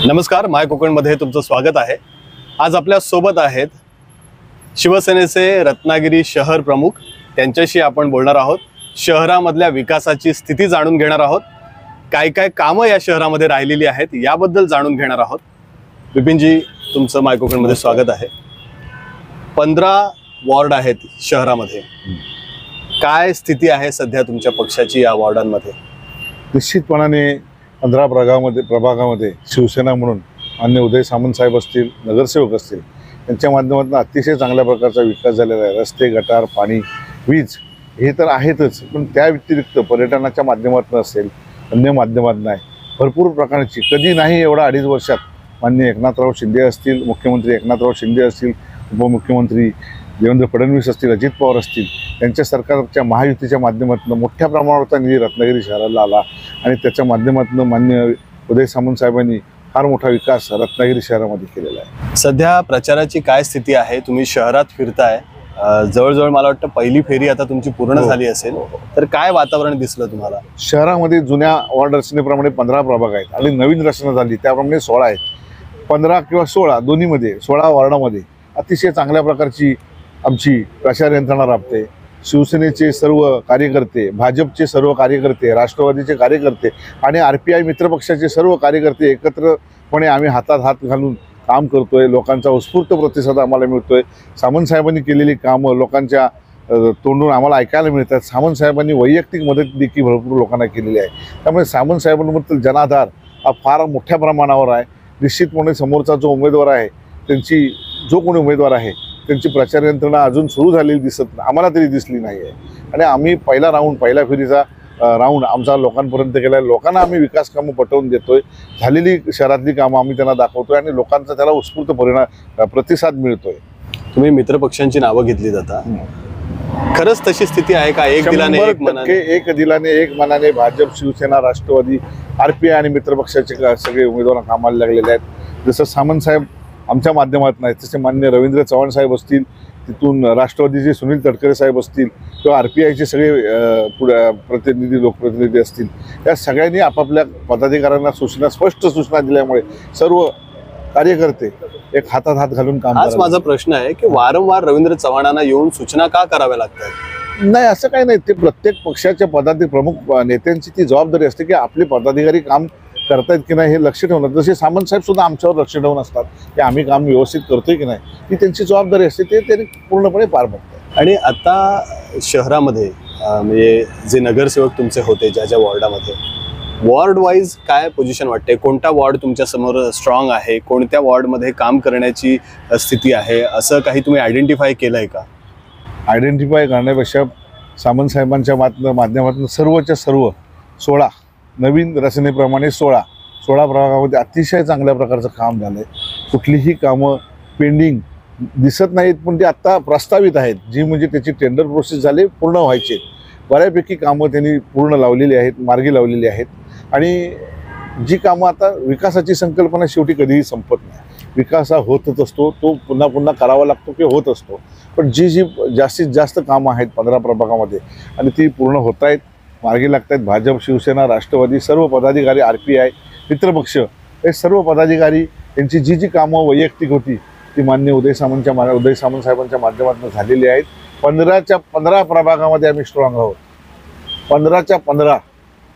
नमस्कार, माय कोकणमध्ये तुमचं स्वागत आहे। आज आपल्या सोबत आहेत शिवसेनेचे रत्नागिरी शहर प्रमुख। त्यांच्याशी आपण बोलणार आहोत, शहरामधल्या विकासाची स्थिती जाणून घेणार आहोत, काय काय कामं या शहरामध्ये राहिलेली आहेत याबद्दल जाणून घेणार आहोत। विपिनजी, तुमचं माय कोकणमध्ये स्वागत आहे। 15 वॉर्ड आहेत शहरामध्ये, काय स्थिती आहे सध्या तुमच्या पक्षाची या वॉर्डांमध्ये? निश्चितपणाने 15 प्रभागामध्ये शिवसेना म्हणून मान्य उदय सामंत साहेब असतील, नगरसेवक असतील, यांच्या माध्यमातून अतिशय चांगल्या प्रकारचा विकास झालेला आहे। रस्ते, गटार, पाणी, वीज हे तर आहेतच, पण त्या व्यतिरिक्त पर्यटनाच्या माध्यमातून असेल, अन्य माध्यमातून आहे, भरपूर प्रकारची कधी नाही एवढा 2.5 वर्षात माननीय एकनाथराव शिंदे असतील, मुख्यमंत्री एकनाथराव शिंदे असतील, उपमुख्यमंत्री देवेंद्र फडणवीस असतील, अजित पवार असतील, त्यांच्या सरकारच्या महायुतीच्या माध्यमातून मोठ्या प्रमाणावरचा निधी रत्नागिरी शहराला आला आणि त्याच्या माध्यमातून मान्य उदय सामंत साहेबांनी फार मोठा विकास रत्नागिरी शहरामध्ये केलेला आहे। सध्या प्रचाराची काय स्थिती आहे? तुम्ही शहरात फिरताय, जवळजवळ मला वाटतं पहिली फेरी आता तुमची पूर्ण झाली असेल, तर काय वातावरण दिसलं तुम्हाला? शहरामध्ये जुन्या वॉर्ड रचनेप्रमाणे 15 प्रभाग आहेत आणि नवीन रचना झाली त्याप्रमाणे 16 आहेत। 15 किंवा 16 दोन्हीमध्ये 16 वॉर्डामध्ये अतिशय चांगल्या प्रकारची आमची प्रचार यंत्रणा राबते। शिवसेनेचे सर्व कार्यकर्ते, भाजपचे सर्व कार्यकर्ते, राष्ट्रवादीचे कार्यकर्ते आणि RPI मित्रपक्षाचे सर्व कार्यकर्ते एकत्रपणे आम्ही हातात हात घालून काम करतोय। लोकांचा उत्स्फूर्त प्रतिसाद आम्हाला मिळतोय। सामंत साहेबांनी केलेली कामं लोकांच्या तोंडून आम्हाला ऐकायला मिळतात। सामंत साहेबांनी वैयक्तिक मदत देखील भरपूर लोकांना केलेली आहे। त्यामुळे सामंत साहेबांबद्दल जनाधार हा फार मोठ्या प्रमाणावर आहे। निश्चितपणे समोरचा जो उमेदवार आहे, त्यांची जो कोणी उमेदवार आहे त्यांची प्रचार यंत्रणा अजून सुरू झालेली दिसत आम्हाला तरी दिसली नाही आहे आणि आम्ही पहिल्या फेरीचा राऊंड आमचा लोकांपर्यंत केला आहे। लोकांना आम्ही विकास कामं पटवून देतोय, झालेली शहरातली कामं आम्ही त्यांना दाखवतोय आणि लोकांचा त्याला उत्स्फूर्त प्रतिसाद मिळतोय। तुम्ही मित्रपक्षांची नावं घेतली जाता, खरंच तशी स्थिती आहे का? एक दिलाने एक मनाने भाजप, शिवसेना, राष्ट्रवादी, RPI आणि मित्रपक्षाचे सगळे उमेदवार कामाला लागलेले आहेत। जसं सामंत साहेब आमच्या माध्यमातून आहेत, तसे मान्य रवींद्र चव्हाण साहेब असतील, तिथून राष्ट्रवादीचे सुनील तटकरे साहेब असतील किंवा RPIचे सगळे लोकप्रतिनिधी असतील, या सगळ्यांनी आपापल्या पदाधिकाऱ्यांना स्पष्ट सूचना दिल्यामुळे सर्व कार्यकर्ते एक हातात हात घालून काम करतात। हाच माझा प्रश्न आहे की वारंवार रवींद्र चव्हाणांना येऊन सूचना का कराव्या लागतात? नाही, असं काही नाही। ते प्रत्येक पक्षाच्या प्रमुख नेत्यांची ती जबाबदारी असते की आपले पदाधिकारी काम करतायत की नाही हे लक्ष ठेवणं। जसे सामंत साहेब सुद्धा आमच्यावर लक्ष ठेवून असतात की आम्ही काम व्यवस्थित करतोय की नाही, ही त्यांची जबाबदारी असते, ते त्यांनी पूर्णपणे पार पाडतात। आणि आता शहरामध्ये म्हणजे जे नगरसेवक तुमचे होते ज्या वॉर्डामध्ये, वॉर्ड वाईज काय पोझिशन वाटते? कोणता वॉर्ड तुमच्या समोर स्ट्रॉंग आहे, कोणत्या वॉर्डमध्ये काम करण्याची स्थिती आहे, असं काही तुम्ही आयडेंटिफाय केलंय का? आयडेंटिफाय करण्यापेक्षा सामंत साहेबांच्या माध्यमातून सर्वच्या सर्व 16 नवीन रचनेप्रमाणे 16 प्रभागामध्ये अतिशय चांगल्या प्रकारचं काम झालं आहे। कुठलीही कामं पेंडिंग दिसत नाहीत, पण ते आत्ता प्रस्तावित आहेत, जी म्हणजे त्याची टेंडर प्रोसेस झाली, पूर्ण व्हायचे। बऱ्यापैकी कामं त्यांनी पूर्ण लावलेली आहेत, मार्गी लावलेली आहेत आणि जी कामं आता विकासाची संकल्पना शेवटी कधीही संपत नाही। विकास हा होतच असतो, तो पुन्हा पुन्हा करावा लागतो की होत असतो, पण जी जास्तीत जास्त कामं आहेत 15 प्रभागामध्ये आणि ती पूर्ण होत आहेत, मार्गी लागत आहेत। भाजप, शिवसेना, राष्ट्रवादी सर्व पदाधिकारी, RPI मित्रपक्ष हे सर्व पदाधिकारी यांची जी कामं वैयक्तिक होती ती मान्य उदय सामंत साहेबांच्या माध्यमातून झालेली आहेत। 15च्या 15 प्रभागामध्ये आम्ही स्ट्रॉंग आहोत। 15च्या 15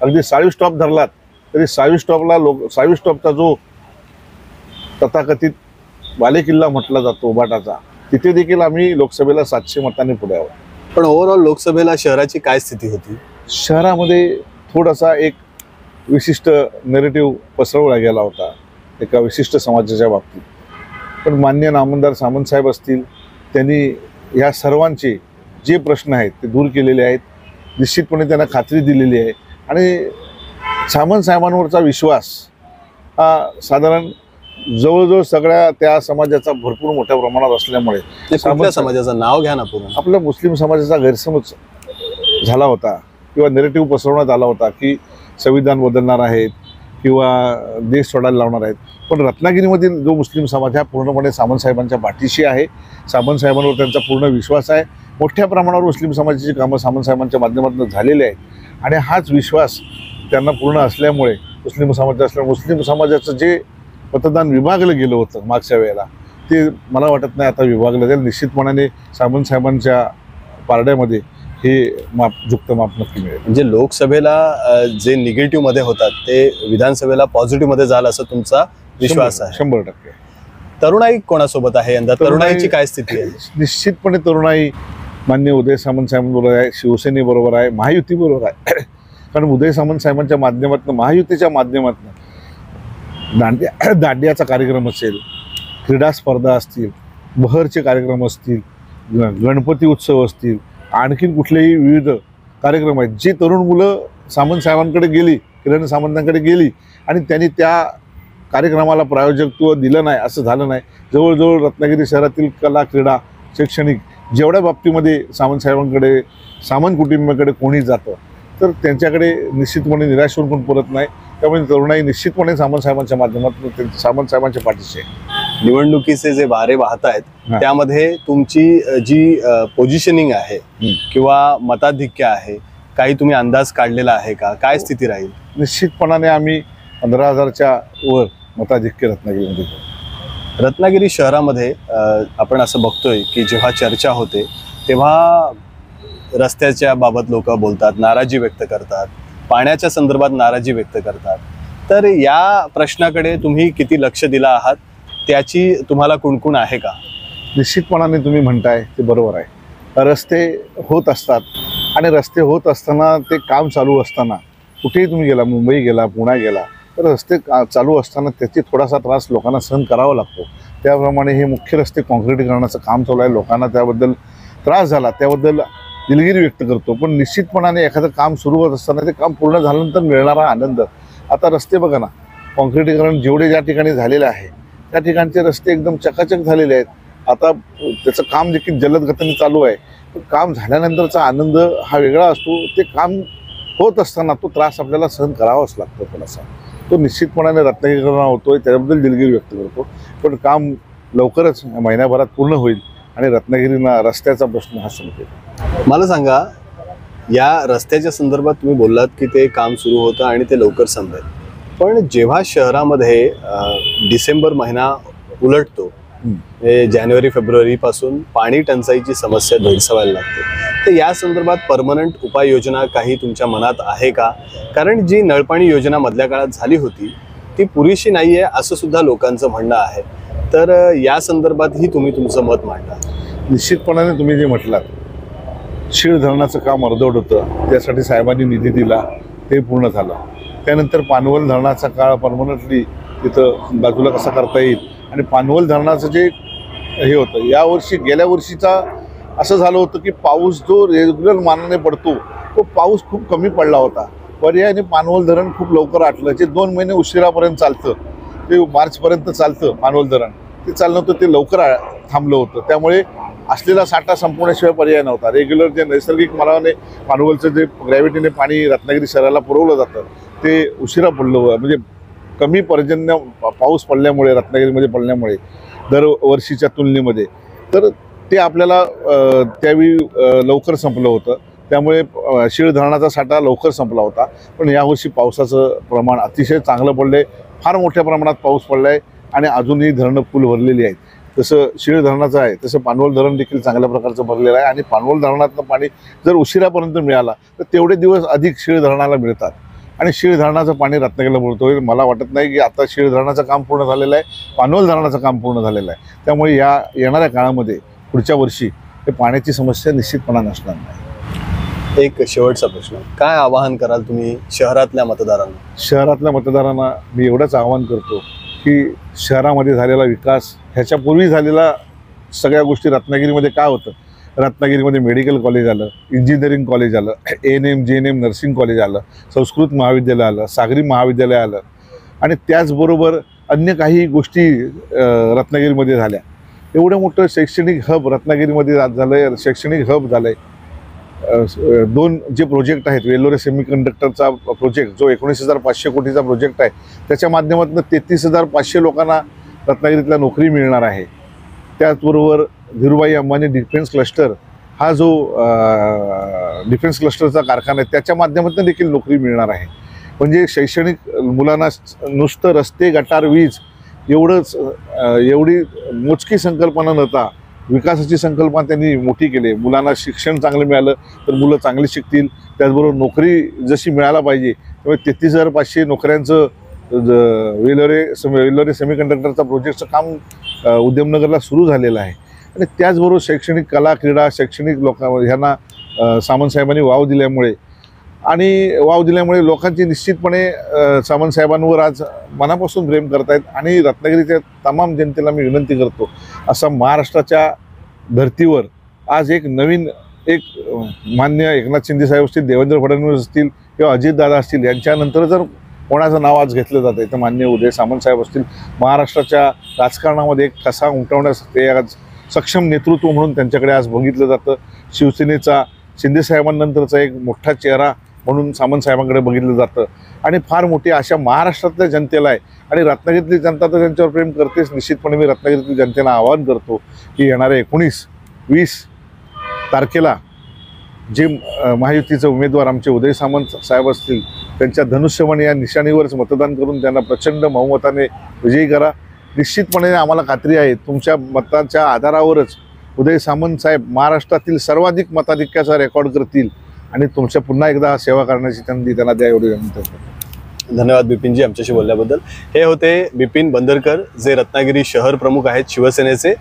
अगदी 60 स्टॉप धरलात तरी 60 स्टॉपचा जो तथाकथित बालेकिल्ला म्हटला जातो उभाटाचा, तिथे देखील आम्ही लोकसभेला 700 मतांनी पुढे आहोत। पण ओव्हरऑल लोकसभेला शहराची काय स्थिती होती? शहरामध्ये थोडासा एक विशिष्ट नेरेटिव्ह पसरवला गेला होता एका विशिष्ट समाजाच्या बाबतीत, पण मान्य नामदार सामंत साहेब असतील, त्यांनी ह्या सर्वांचे जे प्रश्न आहेत ते दूर केलेले आहेत। निश्चितपणे त्यांना खात्री दिलेली आहे आणि सामंत साहेबांवरचा विश्वास हा साधारण जवळजवळ सगळ्या त्या समाजाचा भरपूर मोठ्या प्रमाणात असल्यामुळे, समाजाचं नाव घ्या ना पूर्ण, आपल्या मुस्लिम समाजाचा गैरसमज झाला होता किंवा नेरेटिव्ह पसरवण्यात आला होता की संविधान बदलणार आहेत किंवा देश सोडायला लावणार आहेत, पण रत्नागिरीमधील जो मुस्लिम समाज हा पूर्णपणे सामंत साहेबांच्या पाठीशी आहे। सामंत साहेबांवर त्यांचा पूर्ण विश्वास आहे। मोठ्या प्रमाणावर मुस्लिम समाजाची कामं सामंत साहेबांच्या माध्यमातून झालेली आहेत आणि हाच विश्वास त्यांना पूर्ण असल्यामुळे मुस्लिम समाजाचं जे मतदान विभागलं गेलं होतं मागच्या वेळेला, ते मला वाटत नाही आता विभागलं जाईल. निश्चितपणाने सामंत साहेबांच्या पारड्यामध्ये हे झुकतं माप नक्की मिळेल. म्हणजे लोकसभेला जे निगेटिव्ह मध्ये होतात ते विधानसभेला पॉझिटिव्ह मध्ये झालं असं तुमचा विश्वास आहे? 100%. तरुणाई कोणासोबत आहे यंदा? तरुणाईची काय स्थिती आहे? निश्चितपणे तरुणाई मान्य उदय सामंत साहेबांबरोबर आहे, शिवसेनेबरोबर आहे, महायुतीबरोबर आहे. कारण उदय सामंत साहेबांच्या माध्यमातून, महायुतीच्या माध्यमातून दांडियाचा कार्यक्रम असेल, क्रीडा स्पर्धा असतील, बहरचे कार्यक्रम असतील, गणपती उत्सव असतील, आणखीन कुठलेही विविध कार्यक्रम आहेत, जी तरुण मुलं सामंत साहेबांकडे गेली, किरण सामंतांकडे गेली आणि त्यांनी त्या कार्यक्रमाला प्रायोजकत्व दिलं नाही असं झालं नाही. जवळजवळ रत्नागिरी शहरातील कला, क्रीडा, शैक्षणिक जेवढ्या बाबतीमध्ये सामंत साहेबांकडे, सामंत कुटुंबाकडे कोणी जातं तर त्यांच्याकडे निश्चितपणे निराश होऊन पण परत नाही. त्यामुळे तरुणाई निश्चितपणे सामंत साहेबांच्या माध्यमातून सामंत साहेबांच्या पाठीशी आहे. निवडणुकीचे जे वारे वाहत आहेत त्यामध्ये तुमची जी पोझिशनिंग आहे किंवा मताधिक्य आहे, काही तुम्ही अंदाज काढलेला आहे का? काय स्थिती राहील? निश्चितपणाने आम्ही 15,000च्या वर मताधिक्य रत्नागिरीमध्ये. रत्नागिरी शहरामध्ये आपण असं बघतोय की जेव्हा चर्चा होते तेव्हा रस्त्याच्या बाबत लोक बोलतात, नाराजी व्यक्त करतात, पाण्याच्या संदर्भात नाराजी व्यक्त करतात. तर या प्रश्नाकडे तुम्ही किती लक्ष दिला आहात, त्याची तुम्हाला कुणकुण आहे का? निश्चितपणाने तुम्ही म्हणताय ते बरोबर आहे. रस्ते होत असतात आणि रस्ते होत असताना, ते काम चालू असताना, कुठेही तुम्ही गेला, मुंबई गेला, पुणे गेला, तर रस्ते चालू असताना त्याची थोडासा त्रास लोकांना सहन करावा लागतो. त्याप्रमाणे हे मुख्य रस्ते काँक्रिटीकरणाचं काम चालू आहे. लोकांना त्याबद्दल त्रास झाला, त्याबद्दल दिलगिरी व्यक्त करतो. पण निश्चितपणाने एखादं काम सुरू होत असताना ते काम पूर्ण झाल्यानंतर मिळणारा आनंद. आता रस्ते बघा ना, काँक्रिटीकरण जेवढे ज्या ठिकाणी झालेले आहे त्या ठिकाणचे रस्ते एकदम चकाचक झालेले आहेत. आता त्याचं काम देखील जलद गतीने चालू आहे. पण काम झाल्यानंतरचा आनंद हा वेगळा असतो. ते काम होत असताना तो त्रास आपल्याला सहन करावाच लागतो थोडासा. तो निश्चितपणाने रत्नागिरीकरण होतोय, त्याबद्दल दिलगिरी व्यक्त करतो. पण काम लवकरच महिन्याभरात पूर्ण होईल आणि रत्नागिरीला रस्त्याचा प्रश्न हा संपेल. मला सांगा, या रस्त्याच्या संदर्भात तुम्ही बोललात की ते काम सुरू होतं आणि ते लवकर संपेल. पण जेव्हा शहरामध्ये डिसेंबर महिना उलटतो, जानेवारी फेब्रुवारी पासून पाणी टंचाईची समस्या भेडसावायला लागते, तर या संदर्भात परमनंट उपाययोजना काही तुमच्या मनात आहे का? कारण जी नळपाणी योजना मधल्या काळात झाली होती ती पुरेशी नाही आहे असं सुद्धा लोकांचं म्हणणं आहे. तर या संदर्भातही तुम्ही तुमचं मत मांडा. निश्चितपणाने तुम्ही जे म्हटलात, शीळ धरणाचं काम अर्धवट होतं, त्यासाठी साहेबांनी निधी दिला, ते पूर्ण झालं. त्यानंतर पानवल धरणाचा काळ परमनंटली तिथं बाजूला कसा करता येईल आणि पानवल धरणाचं जे हे होतं, यावर्षी गेल्या वर्षीचा असं झालं होतं की पाऊस जो रेग्युलर मानाने पडतो तो पाऊस खूप कमी पडला होता. पर्यायाने पानवल धरण खूप लवकर आटलं. जे 2 महिने उशिरापर्यंत चालतं, ते मार्चपर्यंत चालतं पानवल धरण, ते चाललं होतं, ते लवकर थांबलं होतं. त्यामुळे असलेला साठा संपवण्याशिवाय पर्याय नव्हता. रेग्युलर जे नैसर्गिक मार्गाने पानवलचं जे ग्रॅव्हिटीने पाणी रत्नागिरी शहराला पुरवलं जातं ते उशिरा पडलं, म्हणजे कमी पर्जन्य पाऊस पडल्यामुळे, रत्नागिरीमध्ये पडल्यामुळे दरवर्षीच्या तुलनेमध्ये, तर ते आपल्याला त्यावेळी लवकर संपलं होतं. त्यामुळे शीळ धरणाचा साठा लवकर संपला होता. पण यावर्षी पावसाचं प्रमाण अतिशय चांगलं पडलं आहे, फार मोठ्या प्रमाणात पाऊस पडला आहे आणि अजूनही धरणं फुल भरलेली आहेत. जसं शीळ धरणाचं आहे तसं पानवल धरण देखील चांगल्या प्रकारचं भरलेलं आहे. आणि पानवल धरणातलं पाणी जर उशिरापर्यंत मिळाला तर तेवढे दिवस अधिक शीळ धरणाला मिळतात आणि शीळ धरणाचं पाणी रत्नागिरीला मिळतोय. मला वाटत नाही की आता शीळ धरणाचं काम पूर्ण झालेलं आहे, पानवल धरणाचं काम पूर्ण झालेलं आहे. त्यामुळे या येणाऱ्या काळामध्ये पुढच्या वर्षी हे पाण्याची समस्या निश्चितपणे नसणार नाही. एक शेवटचा प्रश्न, काय आवाहन कराल तुम्ही शहरातल्या मतदारांना? शहरातल्या मतदारांना मी एवढंच आवाहन करतो की शहरामध्ये झालेला विकास, ह्याच्यापूर्वी झालेला सगळ्या गोष्टी, रत्नागिरीमध्ये काय होतं, रत्नागिरीमध्ये मेडिकल कॉलेज आलं, इंजिनिअरिंग कॉलेज आलं, ANM JNM नर्सिंग कॉलेज आलं, संस्कृत महाविद्यालय आलं, सागरी महाविद्यालय आलं आणि त्याचबरोबर अन्य काही गोष्टी रत्नागिरीमध्ये झाल्या. एवढं मोठं शैक्षणिक हब रत्नागिरीमध्ये झालं आहे. शैक्षणिक हब झालं आहे. 2 जे प्रोजेक्ट आहेत, वेल्लोरे सेमीकंडक्टरचा प्रोजेक्ट जो 19,500 कोटीचा प्रोजेक्ट आहे, त्याच्या माध्यमातून 33,500 लोकांना रत्नागिरीतल्या नोकरी मिळणार आहे. त्याचबरोबर धीरूभाई अंबानी डिफेन्स क्लस्टर हा जो डिफेन्स क्लस्टरचा कारखाना आहे त्याच्या माध्यमातून देखील नोकरी मिळणार आहे. म्हणजे शैक्षणिक मुलांना नुसतं रस्ते, गटार, वीज एवढंच एवढी मोजकी संकल्पना नव्हता, विकासाची संकल्पना त्यांनी मोठी केली. मुलांना शिक्षण चांगलं मिळालं तर मुलं चांगली शिकतील, त्याचबरोबर नोकरी जशी मिळायला पाहिजे त्यामुळे 33,500 नोकऱ्यांचं वेलोरे सेमीकंडक्टरचा प्रोजेक्टचं काम उद्यमनगरला सुरू झालेलं आहे. आणि त्याचबरोबर शैक्षणिक कला क्रीडा शैक्षणिक ह्यांना सामंत साहेबांनी वाव दिल्यामुळे लोकांची निश्चितपणे सामंत साहेबांवर आज मनापासून प्रेम करतायत. आणि रत्नागिरीच्या तमाम जनतेला मी विनंती करतो, असा महाराष्ट्राच्या धर्तीवर आज एक नवीन मान्य एकनाथ शिंदे साहेब असतील, देवेंद्र फडणवीस असतील किंवा अजितदादा असतील, यांच्यानंतर जर कोणाचं नाव आज घेतलं जातं तर मान्य उदय सामंत साहेब असतील. महाराष्ट्राच्या राजकारणामध्ये एक ठसा उमटवण्यासाठी आज सक्षम नेतृत्व म्हणून त्यांच्याकडे आज बघितलं जातं. शिवसेनेचा शिंदे साहेबांनंतरचा एक मोठा चेहरा म्हणून सामंत साहेबांकडे बघितलं जातं. आणि फार मोठी अशा महाराष्ट्रातल्या जनतेला आहे. आणि रत्नागिरीतली जनता तर त्यांच्यावर प्रेम करतेच. निश्चितपणे मी रत्नागिरीतल्या जनतेला आवाहन करतो की येणाऱ्या 19-20 तारखेला जे महायुतीचे उमेदवार आमचे उदय सामंत साहेब असतील त्यांच्या धनुष्यबाण या निशाणीवरच मतदान करून त्यांना प्रचंड बहुमताने विजयी करा. निश्चितपणे आम्हाला खात्री आहे तुमच्या मतांच्या आधारावरच उदय सामंत साहेब महाराष्ट्रातील सर्वाधिक मताधिक्याचा रेकॉर्ड करतील आणि तुमच्या पुन्हा एकदा सेवा करण्याची संधी त्यांना द्या एवढी विनंती करतो. धन्यवाद बिपिनजी आमच्याशी बोलल्याबद्दल. हे होते बिपिन बंदरकर, जे रत्नागिरी शहर प्रमुख आहेत शिवसेनेचे.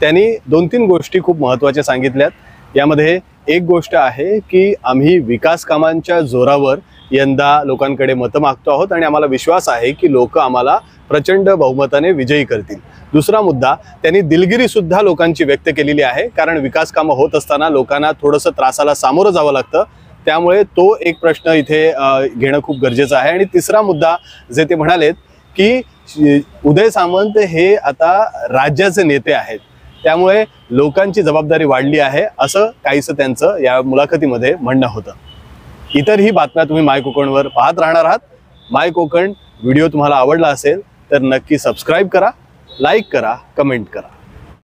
त्यांनी 2-3 गोष्टी खूप महत्त्वाच्या सांगितल्यात. यामध्ये एक गोष्ट आहे की आम्ही विकास कामांच्या जोरावर यंदा लोकांकडे मतं मागतो आहोत आणि आम्हाला विश्वास आहे की लोक आम्हाला प्रचंड बहुमताने विजयी करतील. दुसरा मुद्दा, त्यांनी दिलगिरी सुद्धा लोकांची व्यक्त केलेली आहे, कारण विकास कामं होत असताना लोकांना थोडंसं त्रासाला सामोरं जावं लागतं, त्यामुळे तो एक प्रश्न इथे घेणं खूप गरजेचं आहे. आणि तिसरा मुद्दा जे ते म्हणालेत की उदय सामंत हे आता राज्याचे नेते आहेत, त्यामुळे लोकांची जबाबदारी वाढली आहे, असं काहीसं त्यांचं या मुलाखतीमध्ये म्हणणं होतं. इतरही बातम्या तुम्ही माय कोकणवर पाहत राहणार आहात. माय कोकण व्हिडिओ तुम्हाला आवडला असेल तर नक्की सबस्क्राईब करा, लाईक करा, कमेंट करा.